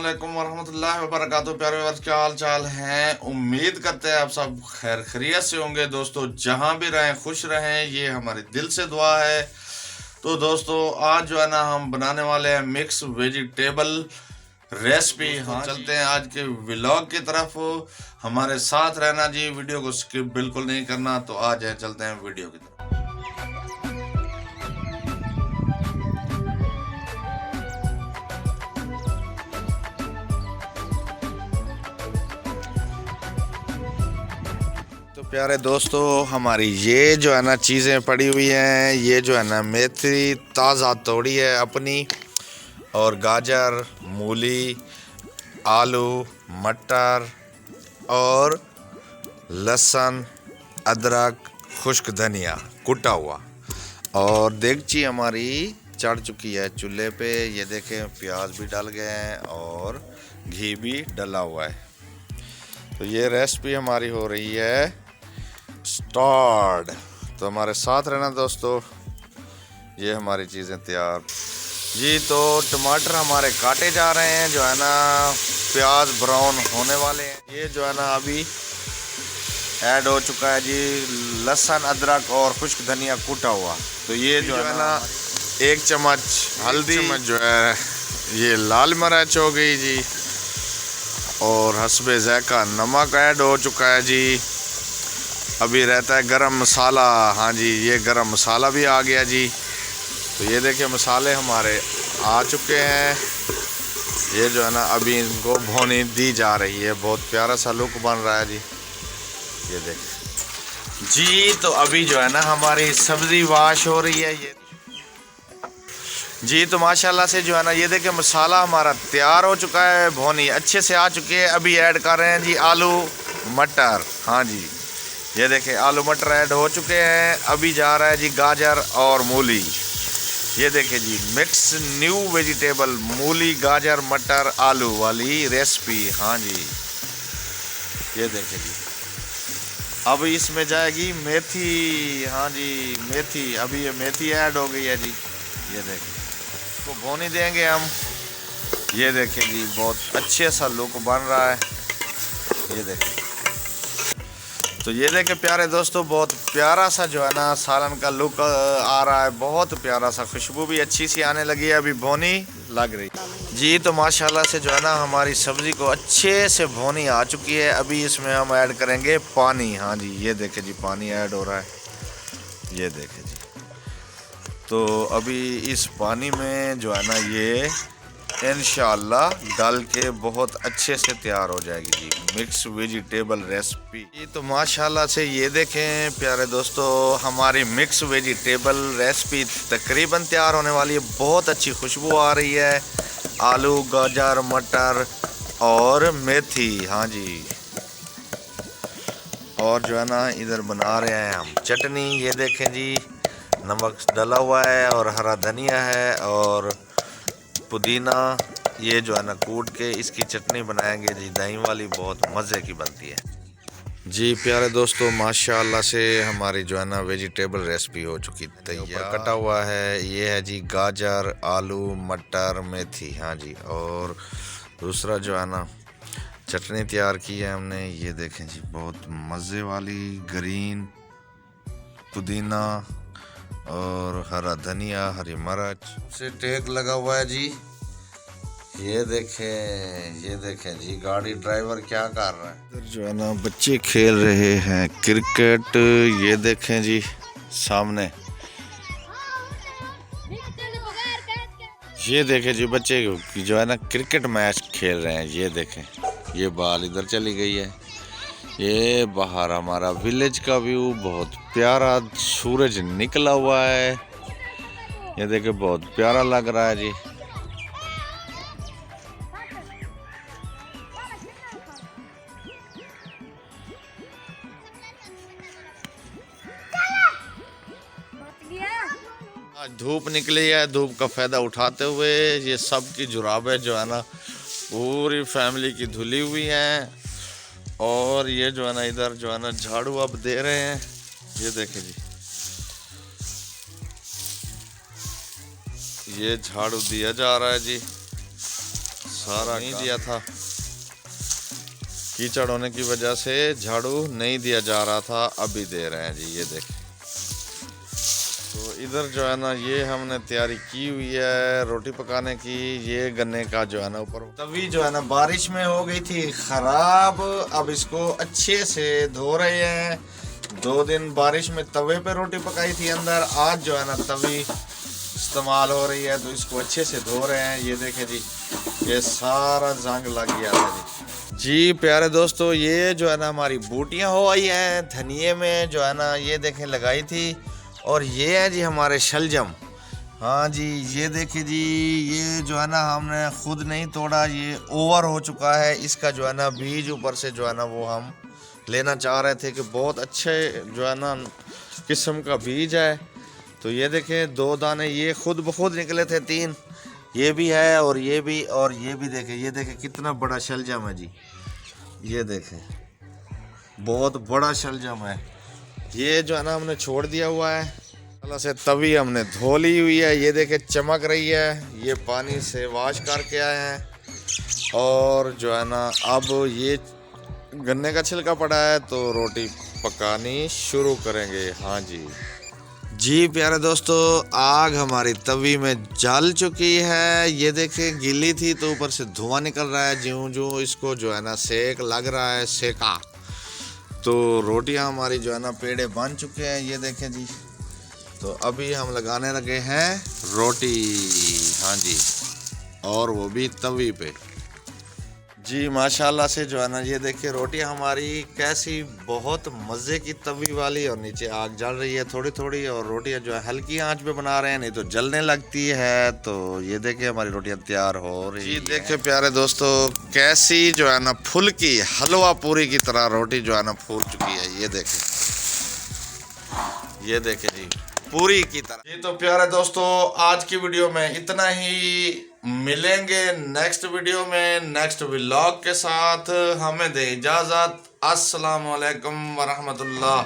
अस्सलामुअलैकुम वरहमतुल्लाहि वबरकातुहू। प्यारे व्यूअर्स, क्या हाल चाल हैं? उम्मीद करते हैं आप सब खैर खैरियत से होंगे। दोस्तों जहां भी रहें खुश रहें, ये हमारे दिल से दुआ है। तो दोस्तों आज जो है ना हम बनाने वाले हैं मिक्स वेजिटेबल रेसिपी। हाँ, चलते हैं आज के व्लॉग की तरफ। हमारे साथ रहना जी, वीडियो को स्किप बिल्कुल नहीं करना। तो आज है चलते हैं वीडियो की तरफ। तो प्यारे दोस्तों, हमारी ये जो है ना चीज़ें पड़ी हुई हैं, ये जो है ना मेथी ताज़ा तोड़ी है अपनी, और गाजर, मूली, आलू, मटर और लहसुन, अदरक, खुश्क धनिया कुटा हुआ। और देगची हमारी चढ़ चुकी है चूल्हे पे। ये देखें प्याज भी डल गए हैं और घी भी डला हुआ है। तो ये रेसिपी हमारी हो रही है स्टार्ट। तो हमारे साथ रहना दोस्तों। ये हमारी चीज़ें तैयार जी। तो टमाटर हमारे काटे जा रहे हैं, जो है ना प्याज ब्राउन होने वाले हैं। ये जो है ना अभी ऐड हो चुका है जी लहसुन, अदरक और खुश्क धनिया कूटा हुआ। तो ये जो है ना 1 चम्मच हल्दी, जो है ये लाल मिर्च हो गई जी, और हस्बे ज़ायका नमक ऐड हो चुका है जी। अभी रहता है गरम मसाला। हाँ जी, ये गरम मसाला भी आ गया जी। तो ये देखिए मसाले हमारे आ चुके हैं। ये जो है ना अभी इनको भुनी दी जा रही है। बहुत प्यारा सा लुक बन रहा है जी। ये देखिए जी। तो अभी जो है ना हमारी सब्ज़ी वाश हो रही है ये जी। तो माशाल्लाह से जो है ना ये देखिए मसाला हमारा तैयार हो चुका है, भुनी अच्छे से आ चुकी है। अभी ऐड कर रहे हैं जी आलू मटर। हाँ जी, ये देखें आलू मटर ऐड हो चुके हैं। अभी जा रहा है जी गाजर और मूली। ये देखें जी मिक्स न्यू वेजिटेबल मूली गाजर मटर आलू वाली रेसिपी। हाँ जी, ये देखें जी। अब इसमें जाएगी मेथी। हाँ जी मेथी, अभी ये मेथी ऐड हो गई है जी। ये देखें इसको भुनी देंगे हम। ये देखें जी बहुत अच्छे सा लुक बन रहा है। ये देखें। तो ये देखें प्यारे दोस्तों, बहुत प्यारा सा जो है ना सालन का लुक आ रहा है। बहुत प्यारा सा, खुशबू भी अच्छी सी आने लगी है। अभी भुनी लग रही जी। तो माशाल्लाह से जो है ना हमारी सब्ज़ी को अच्छे से भुनी आ चुकी है। अभी इसमें हम ऐड करेंगे पानी। हाँ जी, ये देखें जी पानी ऐड हो रहा है। ये देखें जी। तो अभी इस पानी में जो है ना ये इंशाअल्लाह डाल के बहुत अच्छे से तैयार हो जाएगी जी मिक्स वेजिटेबल रेसिपी। ये तो माशाल्लाह से ये देखें प्यारे दोस्तों, हमारी मिक्स वेजिटेबल रेसिपी तकरीबन तैयार होने वाली है। बहुत अच्छी खुशबू आ रही है। आलू गाजर मटर और मेथी। हाँ जी, और जो है ना इधर बना रहे हैं हम चटनी। ये देखें जी नमक डला हुआ है और हरा धनिया है और पुदीना। ये जो है ना कूट के इसकी चटनी बनाएंगे जी, दही वाली, बहुत मज़े की बनती है जी। प्यारे दोस्तों माशाल्लाह से हमारी जो है ना वेजिटेबल रेसिपी हो चुकी तैयार। कटा हुआ है ये है जी गाजर आलू मटर मेथी। हाँ जी, और दूसरा जो है ना चटनी तैयार की है हमने। ये देखें जी बहुत मज़े वाली ग्रीन पुदीना और हरा धनिया हरी मिर्च से टेक लगा हुआ है जी। ये देखें जी गाड़ी ड्राइवर क्या कर रहा है। इधर जो है ना बच्चे खेल रहे हैं क्रिकेट। ये देखें जी सामने। ये देखें जी बच्चे जो है ना क्रिकेट मैच खेल रहे हैं। ये देखें ये बॉल इधर चली गई है। ये बाहर हमारा विलेज का व्यू, बहुत प्यारा सूरज निकला हुआ है। ये देखें बहुत प्यारा लग रहा है जी। आज धूप निकली है, धूप का फ़ायदा उठाते हुए ये सब की जुराबें जो है ना पूरी फैमिली की धुली हुई हैं। और ये जो है ना इधर जो है ना झाड़ू अब दे रहे हैं। ये देखें जी ये झाड़ू दिया जा रहा है जी। सारा नहीं दिया था, कीचड़ होने की वजह से झाड़ू नहीं दिया जा रहा था, अभी दे रहे हैं जी। ये देखें, तो इधर जो है ना ये हमने तैयारी की हुई है रोटी पकाने की। ये गन्ने का जो है ना ऊपर तवी जो है ना बारिश में हो गई थी ख़राब, अब इसको अच्छे से धो रहे हैं। 2 दिन बारिश में तवे पे रोटी पकाई थी अंदर, आज जो है ना तवी इस्तेमाल हो रही है तो इसको अच्छे से धो रहे हैं। ये देखें जी, ये सारा जंग लग गया था जी। प्यारे दोस्तों, ये जो है ना हमारी बूटियां हो आई हैं धनिए में जो है ना, ये देखें लगाई थी। और ये है जी हमारे शलजम। हाँ जी, ये देखिए जी, ये जो है ना हमने खुद नहीं तोड़ा, ये ओवर हो चुका है। इसका जो है ना बीज ऊपर से जो है ना वो हम लेना चाह रहे थे कि बहुत अच्छे जो है ना किस्म का बीज है। तो ये देखें 2 दाने ये खुद ब खुद निकले थे, 3 ये भी है और ये भी, और ये भी देखें। ये देखें कितना बड़ा शलजम है जी, ये देखें बहुत बड़ा शलजम है। ये जो है ना हमने छोड़ दिया हुआ है, अल्लाह से तवी हमने धो ली हुई है। ये देखे चमक रही है, ये पानी से वॉश करके आए हैं। और जो है ना अब ये गन्ने का छिलका पड़ा है तो रोटी पकानी शुरू करेंगे। हाँ जी जी प्यारे दोस्तों, आग हमारी तवी में जल चुकी है। ये देखे गीली थी तो ऊपर से धुआं निकल रहा है, ज्यों ज्यों इसको जो है ना सेक लग रहा है, सेका तो रोटियां हमारी जो है ना पेड़े बन चुके हैं। ये देखें जी, तो अभी हम लगाने लगे हैं रोटी। हाँ जी, और वो भी तवी पे जी। माशाल्लाह से जो है ना ये देखिए रोटियां हमारी कैसी बहुत मज़े की तवी वाली, और नीचे आग जल रही है थोड़ी थोड़ी, और रोटियां जो है हल्की आंच पे बना रहे हैं, नहीं तो जलने लगती है। तो ये देखिए हमारी रोटियां तैयार हो रही जी। देखिए प्यारे दोस्तों, कैसी जो है ना फुल्की हलवा पूरी की तरह रोटी जो है ना फूल चुकी है। ये देखें, ये देखें जी पूरी की तरह। जी तो प्यारे दोस्तों, आज की वीडियो में इतना ही। मिलेंगे नेक्स्ट वीडियो में नेक्स्ट व्लॉग के साथ। हमें दे इजाज़त। अस्सलाम वालेकुम वरहमतुल्लाह।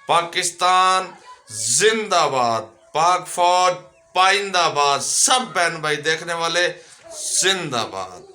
पाकिस्तान जिंदाबाद, पाक फौज पाइंदाबाद, सब बहन भाई देखने वाले जिंदाबाद।